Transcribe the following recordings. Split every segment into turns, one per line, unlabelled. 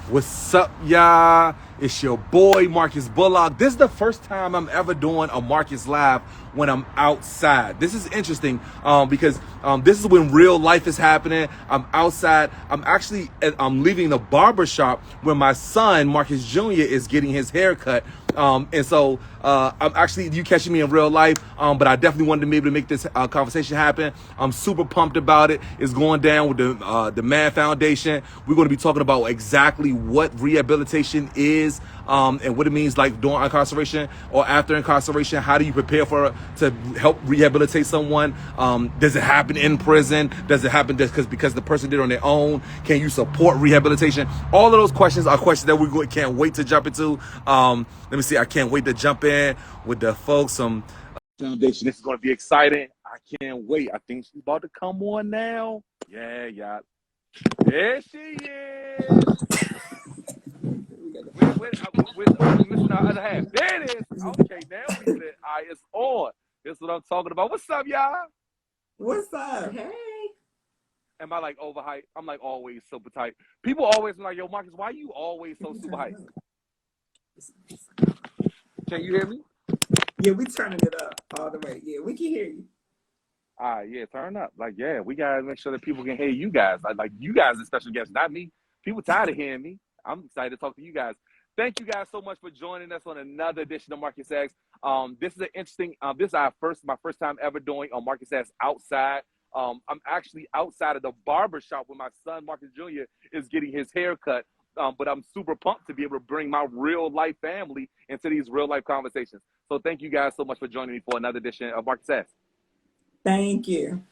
What's up, y'all? It's your boy, Marcus Bullock. This is the first time I'm ever doing a Marcus Live when I'm outside. This is interesting because this is when real life is happening. I'm outside. I'm leaving the barber shop where my son, Marcus Jr., is getting his hair cut. And so I'm actually, you catching me in real life, but I definitely wanted to be able to make this conversation happen. I'm super pumped about it. It's going down with the M.A.N Foundation. We're going to be talking about exactly what rehabilitation is and what it means, like during incarceration or after incarceration. How do you prepare to help rehabilitate someone? Does it happen in prison? Does it happen just because the person did it on their own? Can you support rehabilitation? All of those questions are questions that we can't wait to jump into. Let me see. I can't wait to jump in with the folks from Foundation. This is going to be exciting. I can't wait. I think she's about to come on now. Yeah. There she is. We're missing our other half. There it is. Okay, now we lit. All right, it's on. This is what I'm talking about. What's up, y'all?
What's up?
Hey.
Am I like overhyped? I'm like always super tight. People always be like, yo, Marcus, why are you always so super hyped? Can you hear me?
Yeah, we turning it up all the way. Yeah, we can hear you.
All right, yeah, turn up. Like, yeah, we gotta make sure that people can hear you guys. Like you guys are special guests, not me. People tired of hearing me. I'm excited to talk to you guys. Thank you guys so much for joining us on another edition of MarcusAsks. This is an interesting. This is my first time ever doing on MarcusAsks outside. I'm actually outside of the barber shop where my son Marcus Jr. is getting his hair cut. But I'm super pumped to be able to bring my real life family into these real life conversations. So thank you guys so much for joining me for another edition of MarcusAsks.
Thank you.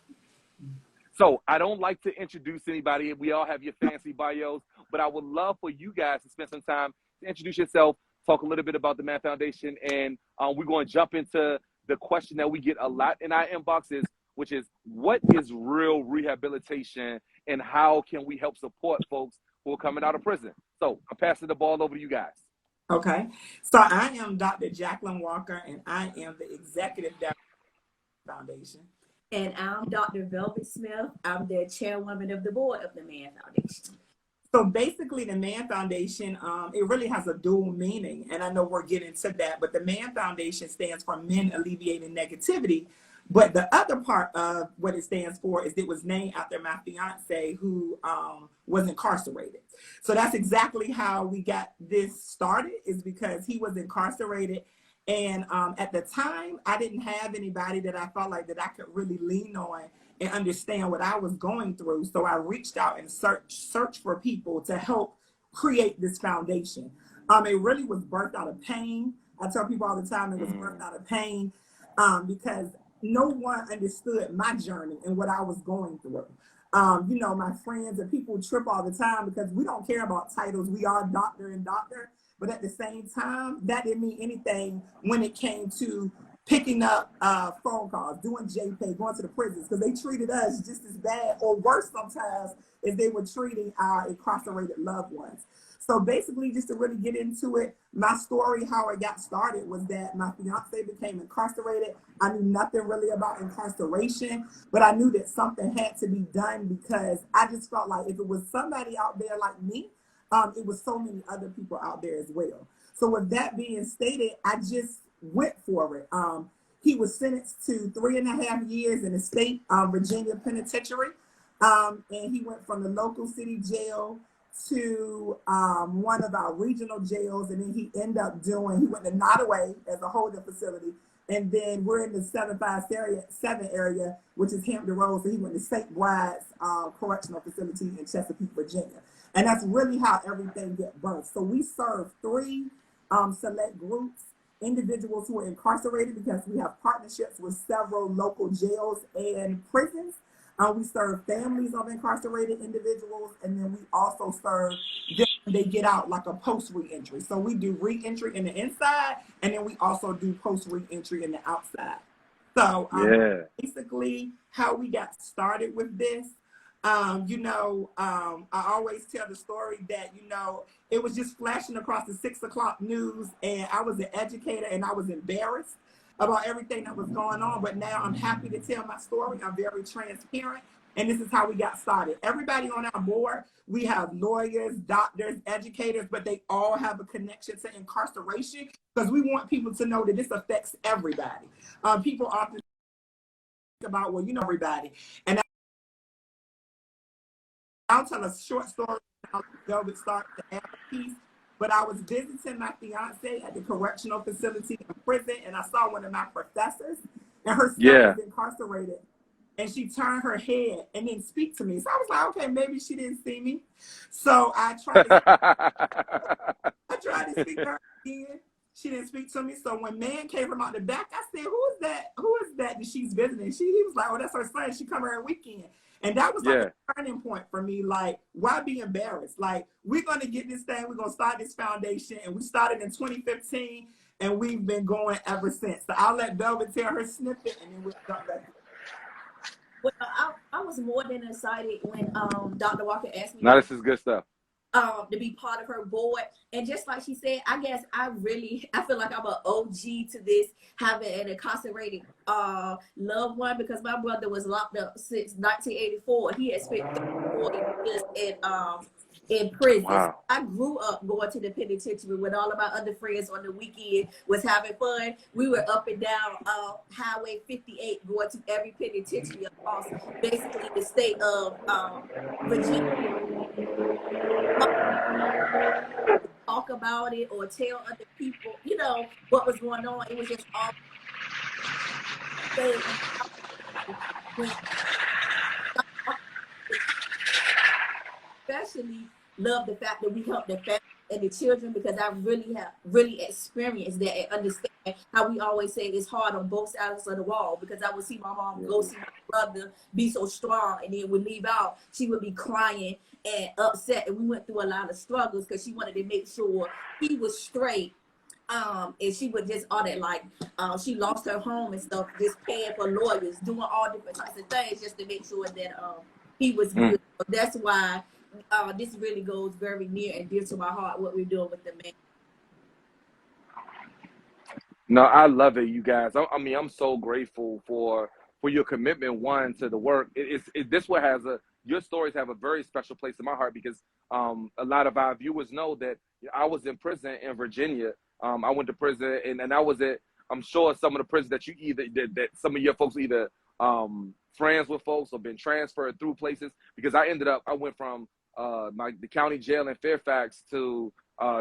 So I don't like to introduce anybody. We all have your fancy bios, but I would love for you guys to spend some time to introduce yourself, talk a little bit about the M.A.N Foundation, and we're going to jump into the question that we get a lot in our inboxes, which is, what is real rehabilitation and how can we help support folks who are coming out of prison? So I'm passing the ball over to you guys.
Okay. So I am Dr. Jaclyn Walker, and I am the executive director of the foundation.
And I'm Dr. Velvet Smith. I'm the chairwoman of the board of the M.A.N Foundation.
So basically, the M.A.N Foundation, it really has a dual meaning, and I know we're getting to that, but the M.A.N Foundation stands for Men Alleviating Negativity. But the other part of what it stands for is it was named after my fiance who was incarcerated. So that's exactly how we got this started, is because he was incarcerated. And at the time, I didn't have anybody that I felt like that I could really lean on and understand what I was going through. So I reached out and searched for people to help create this foundation. It really was birthed out of pain. I tell people all the time it was birthed out of pain because no one understood my journey and what I was going through. You know, my friends and people trip all the time because we don't care about titles. We are doctor and doctor. But at the same time, that didn't mean anything when it came to picking up phone calls, doing JPay, going to the prisons, because they treated us just as bad or worse sometimes as they were treating our incarcerated loved ones. So basically, just to really get into it, my story, how it got started was that my fiance became incarcerated. I knew nothing really about incarceration, but I knew that something had to be done because I just felt like if it was somebody out there like me, it was so many other people out there as well. So with that being stated, I just went for it. He was sentenced to 3.5 years in the state Virginia penitentiary. And he went from the local city jail to one of our regional jails. And then he went to Nottoway as a holding facility. And then we're in the 757 area, which is Hampton Roads. So he went to St. Bride's Correctional Facility in Chesapeake, Virginia. And that's really how everything get birthed. So we serve 3 select groups, individuals who are incarcerated, because we have partnerships with several local jails and prisons. We serve families of incarcerated individuals, and then we also serve them when they get out, like a post reentry. So we do reentry in the inside, and then we also do post reentry in the outside. So basically how we got started with this. I always tell the story that, it was just flashing across the 6 o'clock news, and I was an educator and I was embarrassed about everything that was going on. But now I'm happy to tell my story. I'm very transparent. And this is how we got started. Everybody on our board, we have lawyers, doctors, educators, but they all have a connection to incarceration because we want people to know that this affects everybody. People often think about, well, you know, everybody. And I'll tell a short story. I'll go and start the add a piece. But I was visiting my fiance at the correctional facility in prison, and I saw one of my professors, and her son was incarcerated. And she turned her head and didn't speak to me. So I was like, okay, maybe she didn't see me. So I tried to speak to her again. She didn't speak to me. So when man came from out the back, I said, who is that? Who is that she's visiting? He was like, oh, that's her son. She come every weekend. And that was like a turning point for me. Like, why be embarrassed? Like, we're going to get this thing. We're going to start this foundation. And we started in 2015, and we've been going ever since. So I'll let Velvet tell her snippet, and then we'll start back.
Well, I was more than excited when Dr. Walker asked me.
Now this is good stuff.
To be part of her board, and just like she said, I guess I feel like I'm an OG to this, having an incarcerated loved one, because my brother was locked up since 1984. He had spent 40 years in prison.
Wow.
I grew up going to the penitentiary with all of my other friends on the weekend, was having fun. We were up and down Highway 58 going to every penitentiary across basically the state of Virginia. Talk about it or tell other people, you know, what was going on. It was just all especially love the fact that we help the family and the children, because I really experienced that and understand how we always say it's hard on both sides of the wall, because I would see my mom go see my brother be so strong, and then would leave out, she would be crying and upset, and we went through a lot of struggles because she wanted to make sure he was straight. And she would just all that, like she lost her home and stuff, just paying for lawyers, doing all different types of things just to make sure that he was good. So that's why this really goes very near and dear to my heart, what we're doing with the man.
No, I love it, you guys. I mean, I'm so grateful for your commitment, one, to the work. This one has your stories have a very special place in my heart, because a lot of our viewers know that I was in prison in Virginia. I went to prison, and I was at, I'm sure, some of the prisons that you that some of your folks either friends with folks or been transferred through places, because I went from the county jail in Fairfax to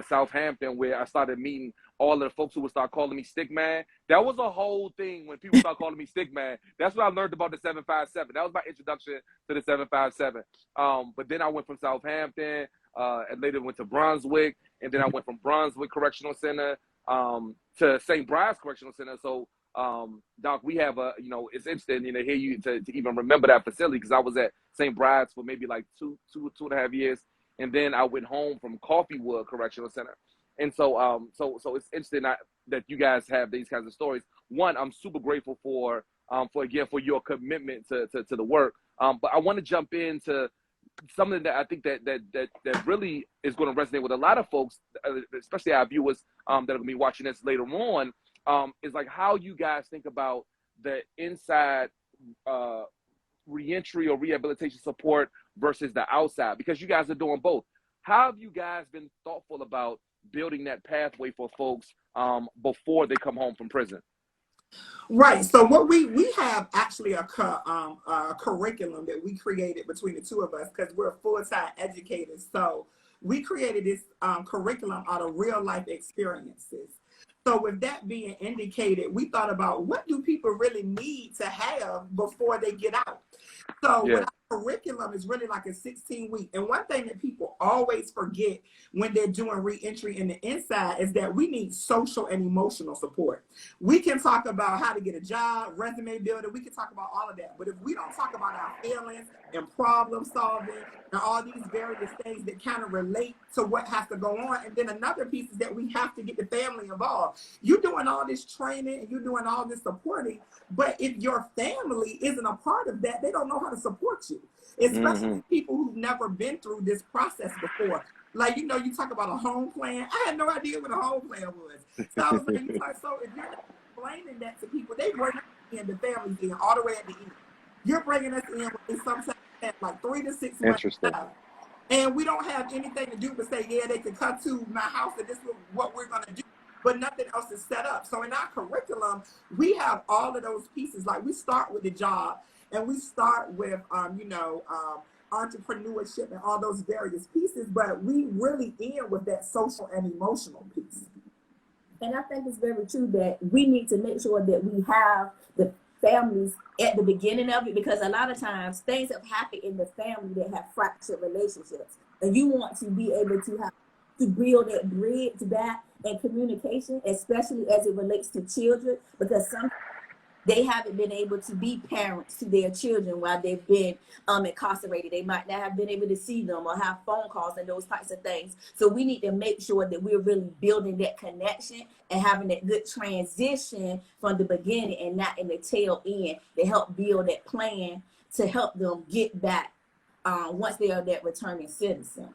Southampton, where I started meeting all of the folks who would start calling me Stick Man. That was a whole thing when people start calling me Stick Man. That's when I learned about the 757. That was my introduction to the 757. But then I went from Southampton, and later went to Brunswick, and then I went from Brunswick Correctional Center to St. Bride's Correctional Center. So, Doc, we have it's interesting, hear you to even remember that facility, because I was at St. Bride's for maybe like two and a half years, and then I went home from Coffeewood Correctional Center. And so it's interesting that you guys have these kinds of stories. One, I'm super grateful for your commitment to the work. But I want to jump into something that I think that really is going to resonate with a lot of folks, especially our viewers that are going to be watching this later on. Is like how you guys think about the inside reentry or rehabilitation support versus the outside, because you guys are doing both. How have you guys been thoughtful about building that pathway for folks before they come home from prison?
Right. So what we have actually a curriculum that we created between the two of us, because we're full-time educators. So we created this curriculum out of real life experiences. So with that being indicated, we thought about, what do people really need to have before they get out? So with our curriculum is really like a 16-week. And one thing that people always forget when they're doing reentry in the inside is that we need social and emotional support. We can talk about how to get a job, resume building. We can talk about all of that. But if we don't talk about our feelings and problem solving and all these various things that kind of relate to what has to go on. And then another piece is that we have to get the family involved. You're doing all this training and you're doing all this supporting, but if your family isn't a part of that, they don't know how to support you, especially people who've never been through this process before. Like, you talk about a home plan. I had no idea what a home plan was. So I was like, so if you're not explaining that to people, they bring in the families in all the way at the end. You're bringing us in with sometimes had like 3 to 6 months
Interesting.
left. And we don't have anything to do but say, yeah, they can come to my house and this is what we're going to do. But nothing else is set up. So in our curriculum, we have all of those pieces. Like we start with the job and we start with, entrepreneurship and all those various pieces, but we really end with that social and emotional piece.
And I think it's very true that we need to make sure that we have the families at the beginning of it, because a lot of times things have happened in the family that have fractured relationships. And you want to be able to have to build that bridge back and communication, especially as it relates to children, because some they haven't been able to be parents to their children while they've been incarcerated. They might not have been able to see them or have phone calls and those types of things. So we need to make sure that we're really building that connection and having that good transition from the beginning and not in the tail end to help build that plan to help them get back once they are that returning citizen.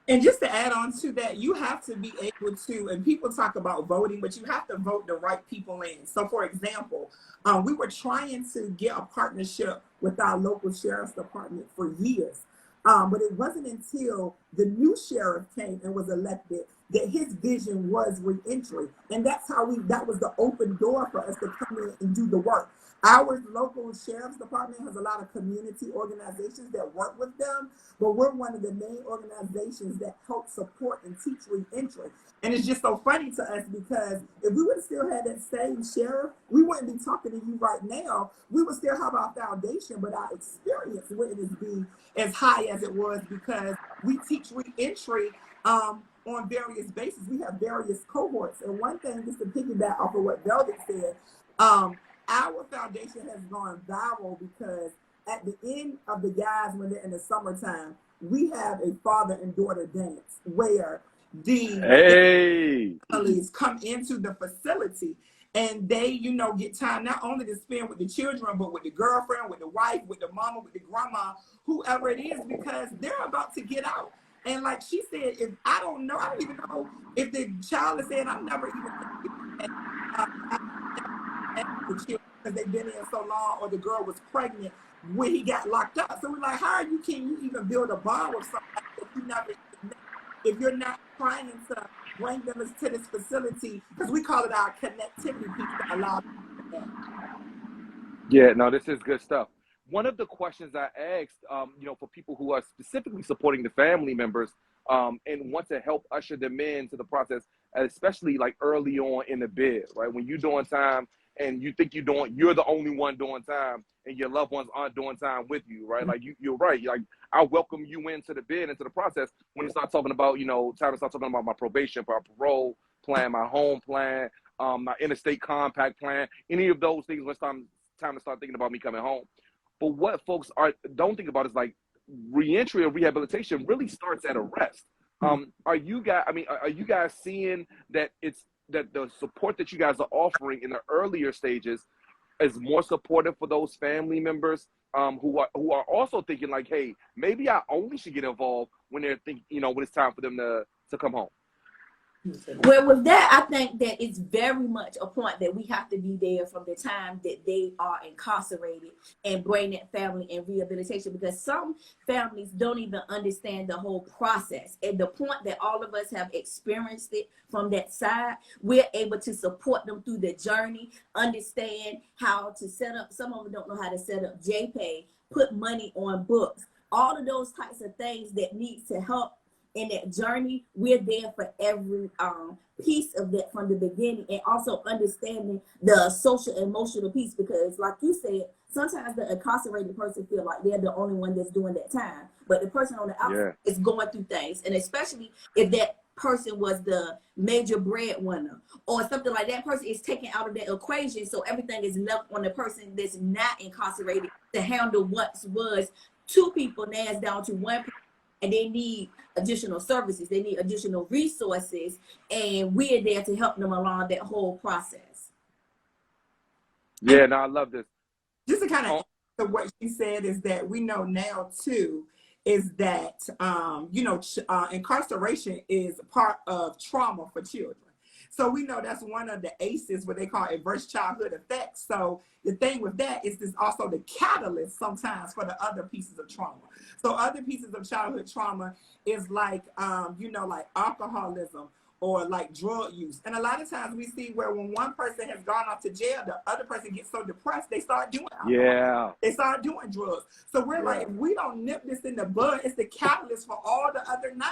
And just to add on to that, you have to be able to, and people talk about voting, but you have to vote the right people in. So for example, we were trying to get a partnership with our local sheriff's department for years. But it wasn't until the new sheriff came and was elected that his vision was reentry. And that's how that was the open door for us to come in and do the work. Our local sheriff's department has a lot of community organizations that work with them, but we're one of the main organizations that help support and teach reentry. And it's just so funny to us because if we would have still had that same sheriff, we wouldn't be talking to you right now. We would still have our foundation, but our experience wouldn't be as high as it was because we teach reentry on various bases. We have various cohorts. And one thing, just to piggyback off of what Velvet said, our foundation has gone viral because at the end of the guys, when they're in the summertime, we have a father and daughter dance where the families come into the facility and they, get time not only to spend with the children, but with the girlfriend, with the wife, with the mama, with the grandma, whoever it is, because they're about to get out. And like she said, I don't even know if the child is saying, I'm never even the children because they've been in so long, or the girl was pregnant when he got locked up. So we're like, can you even build a bond with somebody that you never even met if you're not trying to bring them to this facility, because we call it our connectivity piece that allows them to connect.
Yeah, no, this is good stuff. One of the questions I asked, for people who are specifically supporting the family members and want to help usher them into the process, especially like early on in the bid, right? When you're doing time and you think you're the only one doing time and your loved ones aren't doing time with you, right? Like you're right. Like I welcome you into the bid, into the process when you start talking about, time to start talking about my probation, my parole plan, my home plan, my interstate compact plan, any of those things when it's time to start thinking about me coming home. But what folks don't think about is like reentry or rehabilitation really starts at arrest. Are you guys seeing that that the support that you guys are offering in the earlier stages is more supportive for those family members who are also thinking like, hey, maybe I only should get involved when they're thinking, when it's time for them to come home?
Well, with that, I think that it's very much a point that we have to be there from the time that they are incarcerated and bring that family in rehabilitation, because some families don't even understand the whole process. At the point that all of us have experienced it from that side, we're able to support them through the journey, understand how to set up. Some of them don't know how to set up JPay, put money on books, all of those types of things that need to help in that journey. We're there for every piece of that from the beginning, and also understanding the social emotional piece, because like you said, sometimes the incarcerated person feel like they're the only one that's doing that time, but the person on the outside is going through things. And especially if that person was the major breadwinner or something like that, person is taken out of that equation, so everything is left on the person that's not incarcerated to handle what was two people, now it's down to one person. And they need additional services, they need additional resources, and we're there to help them along that whole process.
Yeah, no, I love this.
Just to kind of answer what she said is that we know now too is that incarceration is part of trauma for children. So we know that's one of the ACEs, what they call adverse childhood effects. So the thing with that is this also the catalyst sometimes for the other pieces of trauma. So other pieces of childhood trauma is like, like alcoholism or like drug use. And a lot of times we see where when one person has gone off to jail, the other person gets so depressed, they start doing alcohol.
Yeah.
They start doing drugs. So we're like, if we don't nip this in the bud, it's the catalyst for all the other 9.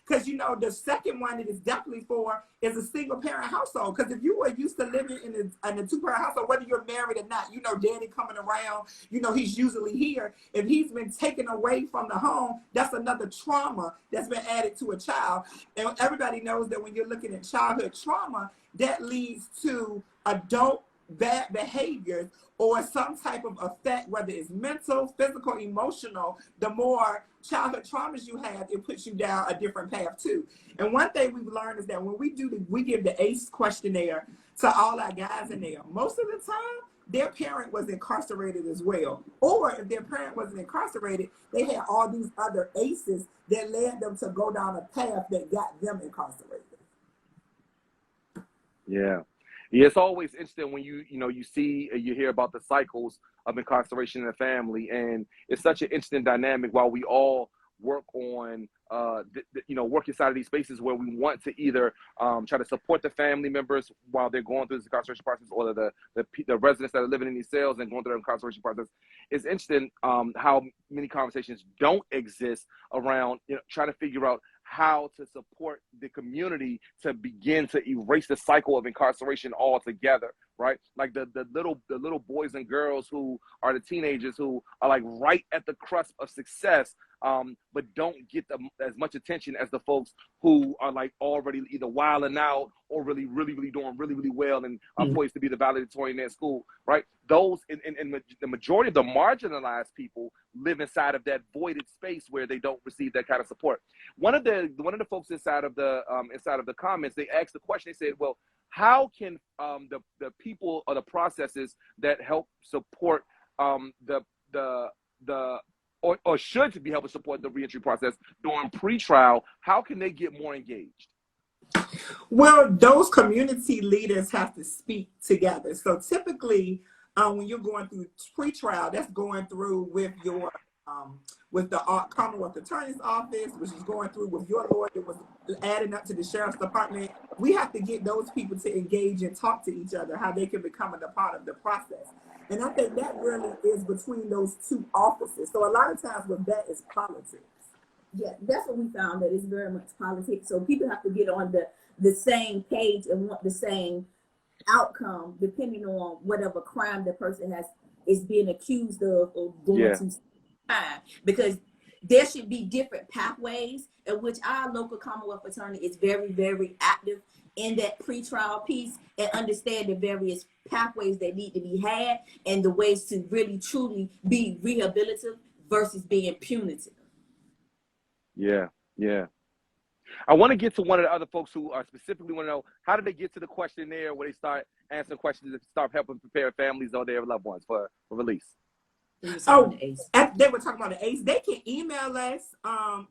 Because, the second one it is definitely for is a single parent household. Because if you were used to living in a 2-parent household, whether you're married or not, daddy coming around, he's usually here. If he's been taken away from the home, that's another trauma that's been added to a child. And everybody knows that when you're looking at childhood trauma, that leads to adult bad behaviors or some type of effect, whether it's mental, physical, emotional. The more childhood traumas you have, it puts you down a different path too. And one thing we've learned is that when we give the ACE questionnaire to all our guys in there, most of the time their parent was incarcerated as well. Or if their parent wasn't incarcerated, they had all these other ACEs that led them to go down a path that got them incarcerated.
Yeah. Yeah, it's always interesting when you hear about the cycles of incarceration in the family, and it's such an interesting dynamic while we all work on work inside of these spaces where we want to either try to support the family members while they're going through this incarceration process, or the residents that are living in these cells and going through the incarceration process. It's interesting how many conversations don't exist around trying to figure out how to support the community to begin to erase the cycle of incarceration altogether, right? Like the little boys and girls who are the teenagers who are like right at the cusp of success, but don't get as much attention as the folks who are like already either wilding out or really doing really well and are poised to be the valedictorian in school, right? Those in the majority of the marginalized people live inside of that voided space where they don't receive that kind of support. One of the folks inside of the comments, they asked the question. They said, well, how can the people or the processes that help support or should be helping support the reentry process during pretrial, how can they get more engaged?
Well, those community leaders have to speak together. So typically, when you're going through pretrial, that's going through with your with the Commonwealth Attorney's Office, which is going through with your lawyer, was adding up to the Sheriff's Department. We have to get those people to engage and talk to each other, how they can become a part of the process. And I think that really is between those 2 offices. So a lot of times with that is politics.
Yeah, that's what we found, that it's very much politics. So people have to get on the same page and want the same outcome, depending on whatever crime the person is being accused of or going to time. Because there should be different pathways in which our local Commonwealth attorney is very, very active in that pretrial piece and understand the various pathways that need to be had and the ways to really truly be rehabilitative versus being punitive.
Yeah. I want to get to one of the other folks who are specifically want to know, how did they get to the questionnaire where they start answering questions and start helping prepare families or their loved ones for release?
They were talking about the ACE. They can email us,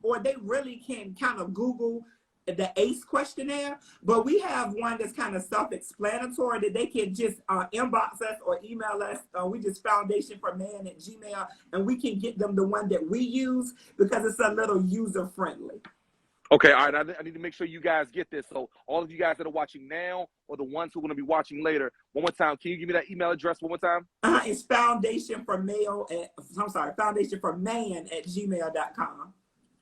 or they really can kind of Google the ACE questionnaire, but we have one that's kind of self-explanatory that they can just inbox us or email us. We just foundationforman@gmail, and we can get them the one that we use because it's a little user-friendly.
Okay, all right. I need to make sure you guys get this. So all of you guys that are watching now or the ones who are going to be watching later, one more time, can you give me that email address one more time?
It's foundationforman@gmail.com.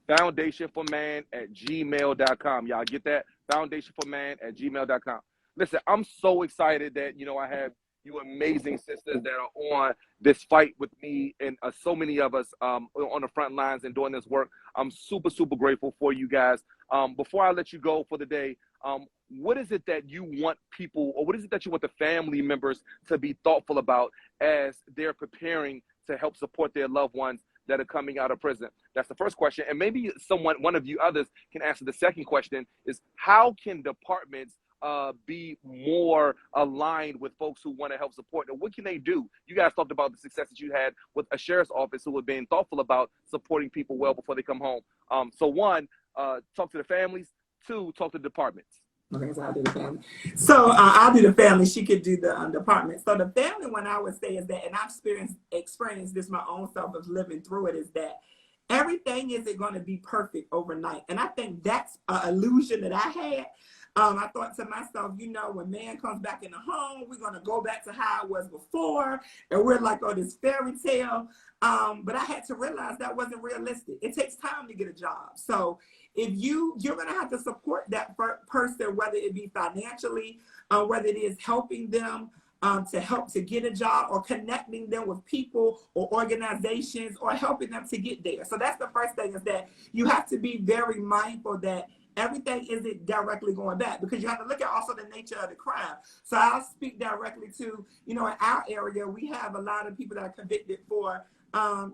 Foundationforman@gmail.com. Y'all get that? Foundationforman@gmail.com. Listen, I'm so excited that, I have you amazing sisters that are on this fight with me and so many of us on the front lines and doing this work. I'm super, super grateful for you guys. Before I let you go for the day, what is it that you want people, or what is it that you want the family members to be thoughtful about as they're preparing to help support their loved ones that are coming out of prison? That's the first question. And maybe one of you others can answer the second question, is how can departments be more aligned with folks who want to help support, and what can they do? You guys talked about the success that you had with a sheriff's office who have been thoughtful about supporting people well before they come home. So one, talk to the families. 2, talk to the departments.
Okay, so I'll do the family. So I'll do the family. She could do the department. So the family one I would say is that, and I've experienced this my own self of living through it, is that everything isn't going to be perfect overnight. And I think that's an illusion that I had. I thought to myself, you know, when man comes back in the home, we're going to go back to how it was before. And we're like, oh, this fairy tale. But I had to realize that wasn't realistic. It takes time to get a job. So if you're going to have to support that person, whether it be financially, whether it is helping them to help to get a job, or connecting them with people or organizations, or helping them to get there. So that's the first thing, is that you have to be very mindful that everything isn't directly going back, because you have to look at also the nature of the crime. So I'll speak directly to, you know, in our area, we have a lot of people that are convicted for,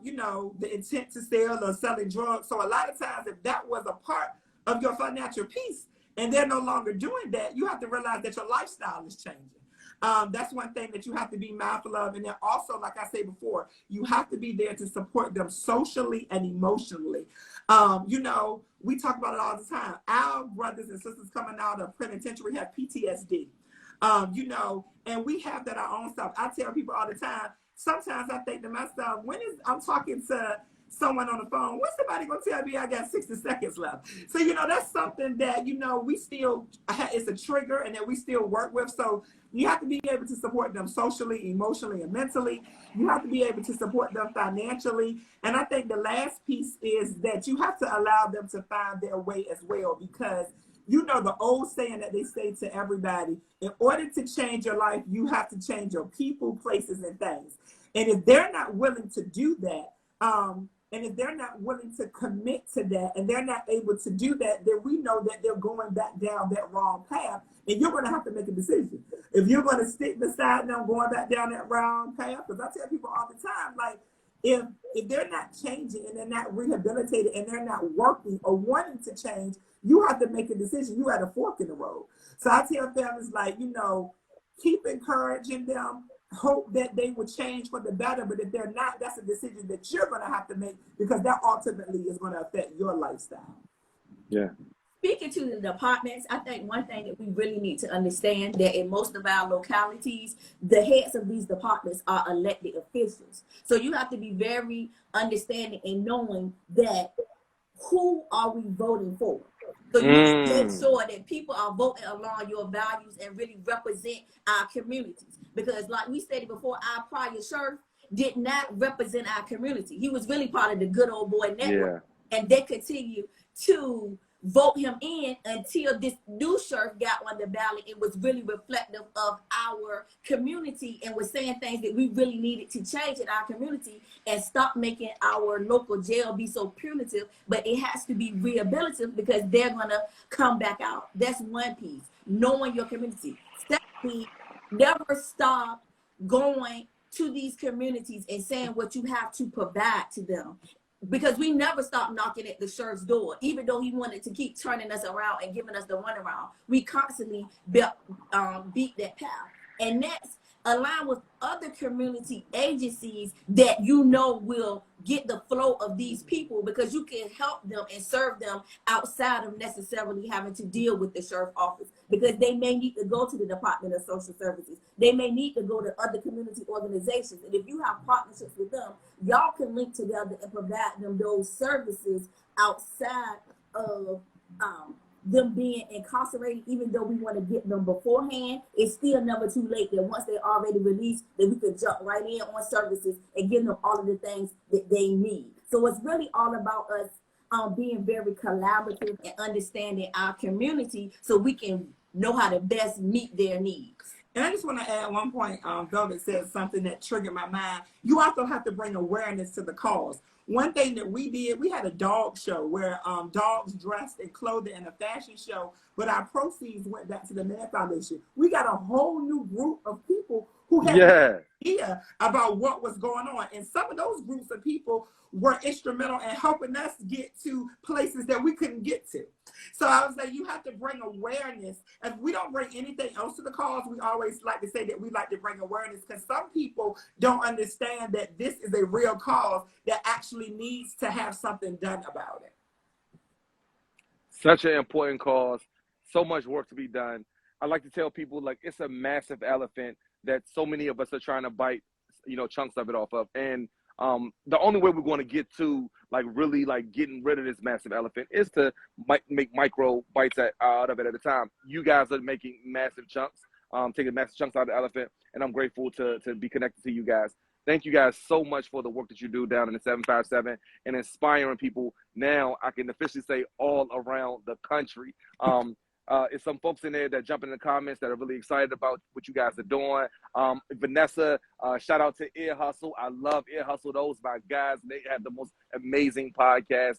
you know, the intent to sell or selling drugs. So a lot of times, if that was a part of your financial piece and they're no longer doing that, you have to realize that your lifestyle is changing. That's one thing that you have to be mindful of. And then also, like I said before, you have to be there to support them socially and emotionally. You know, we talk about it all the time. Our brothers and sisters coming out of penitentiary have PTSD, you know, and we have that our own self. I tell people all the time, sometimes I think to myself, I'm talking to someone on the phone, when's somebody gonna tell me I got 60 seconds left? So, you know, that's something that, you know, we still, it's a trigger, and that we still work with. So you have to be able to support them socially, emotionally, and mentally. You have to be able to support them financially. And I think the last piece is that you have to allow them to find their way as well, because you know the old saying that they say to everybody, in order to change your life, you have to change your people, places, and things. And if they're not willing to do that, and if they're not willing to commit to that, and they're not able to do that, then we know that they're going back down that wrong path, and you're going to have to make a decision. If you're going to stick beside them going back down that wrong path, because I tell people all the time, like, if they're not changing and they're not rehabilitated and they're not working or wanting to change, you have to make a decision. You at a fork in the road. So I tell families, like, you know, keep encouraging them, hope that they will change for the better. But if they're not, that's a decision that you're going to have to make, because that ultimately is going to affect your lifestyle.
Yeah.
Speaking to the departments, I think one thing that we really need to understand, that in most of our localities, the heads of these departments are elected officials. So you have to be very understanding and knowing that who are we voting for. So you have to make sure that people are voting along your values and really represent our communities. Because like we stated before, our prior sheriff did not represent our community. He was really part of the good old boy network. Yeah. And they continue to vote him in until this new sheriff got on the ballot. It was really reflective of our community and was saying things that we really needed to change in our community and stop making our local jail be so punitive. But it has to be rehabilitative, because they're going to come back out. That's one piece, knowing your community. Secondly, never stop going to these communities and saying what you have to provide to them. Because we never stopped knocking at the sheriff's door, even though he wanted to keep turning us around and giving us the runaround. We constantly beat that path. And that's align with other community agencies that you know will get the flow of these people, because you can help them and serve them outside of necessarily having to deal with the sheriff office, because they may need to go to the Department of Social Services. They may need to go to other community organizations. And if you have partnerships with them, y'all can link together and provide them those services outside of them being incarcerated. Even though we want to get them beforehand, it's still never too late that once they're already released, that we could jump right in on services and give them all of the things that they need. So it's really all about us being very collaborative and understanding our community so we can know how to best meet their needs.
And I just want to add one point. Velvet said something that triggered my mind. You also have to bring awareness to the cause. One thing that we did, we had a dog show where dogs dressed in clothing and a fashion show, but our proceeds went back to the M.A.N Foundation. We got a whole new group of people who had no idea about what was going on. And some of those groups of people were instrumental in helping us get to places that we couldn't get to. So I was like, you have to bring awareness. If we don't bring anything else to the cause, we always like to say that we like to bring awareness, because some people don't understand that this is a real cause that actually needs to have something done about it.
Such an important cause, So much work to be done. I like to tell people, like, it's a massive elephant that so many of us are trying to bite, chunks of it off of. And the only way we're going to get to, like, really, like, getting rid of this massive elephant is to make micro bites out of it at a time. You guys are making massive chunks, taking massive chunks out of the elephant, and I'm grateful to be connected to you guys. Thank you guys so much for the work that you do down in the 757 and inspiring people. Now I can officially say all around the country. It's some folks in there that jump in the comments that are really excited about what you guys are doing. Vanessa, shout out to Ear Hustle. I love Ear Hustle. Those my guys. They have the most amazing podcast.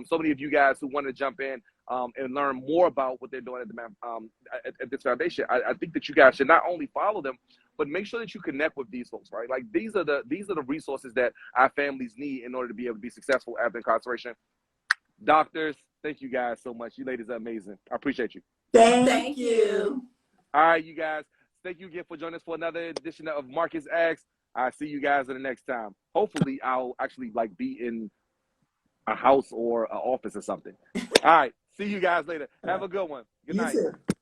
So many of you guys who want to jump in and learn more about what they're doing at this foundation. I think that you guys should not only follow them, but make sure that you connect with these folks, right? Like, these are the resources that our families need in order to be able to be successful after incarceration. Doctors, thank you guys so much. You ladies are amazing. I appreciate you.
Thank you.
All right, you guys. Thank you again for joining us for another edition of MarcusAsks. I'll see you guys in the next time. Hopefully, I'll actually, like, be in a house or an office or something. All right. See you guys later. Have a good one. Good night.
You too.